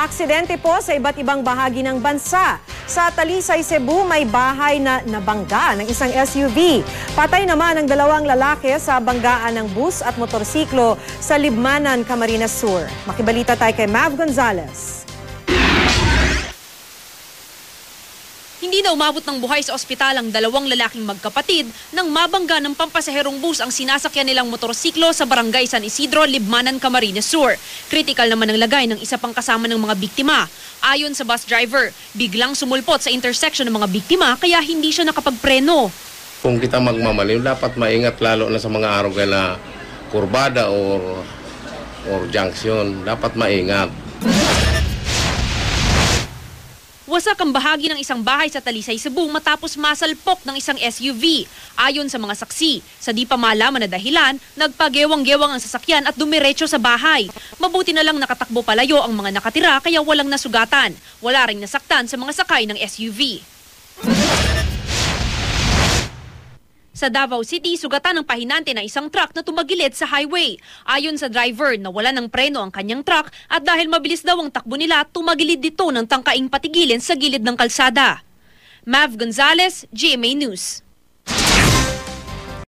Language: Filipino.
Aksidente po sa iba't ibang bahagi ng bansa. Sa Talisay, Cebu, may bahay na nabangga ng isang SUV. Patay naman ang dalawang lalaki sa banggaan ng bus at motorsiklo sa Libmanan, Camarines Sur. Makibalita tayo kay Mav Gonzalez. Hindi na umabot ng buhay sa ospital ang dalawang lalaking magkapatid nang mabangga ng pampasaherong bus ang sinasakyan nilang motorsiklo sa barangay San Isidro, Libmanan, Camarines Sur. Critical naman ang lagay ng isa pang kasama ng mga biktima. Ayon sa bus driver, biglang sumulpot sa intersection ng mga biktima kaya hindi siya nakapagpreno. Kung kita magmamaliw, dapat maingat lalo na sa mga araw na kurbada or junction. Dapat maingat. Wasak ang bahagi ng isang bahay sa Talisay, Cebu matapos masalpok ng isang SUV. Ayon sa mga saksi, sa di pa malaman na dahilan, nagpagewang-gewang ang sasakyan at dumiretso sa bahay. Mabuti na lang nakatakbo palayo ang mga nakatira kaya walang nasugatan. Wala ring nasaktan sa mga sakay ng SUV. Sa Davao City, sugatan ng pahinante na isang truck na tumagilid sa highway. Ayon sa driver, nawala ng preno ang kanyang truck at dahil mabilis daw ang takbo nila, tumagilid dito ng tangkaing patigilin sa gilid ng kalsada. Mav Gonzalez, GMA News.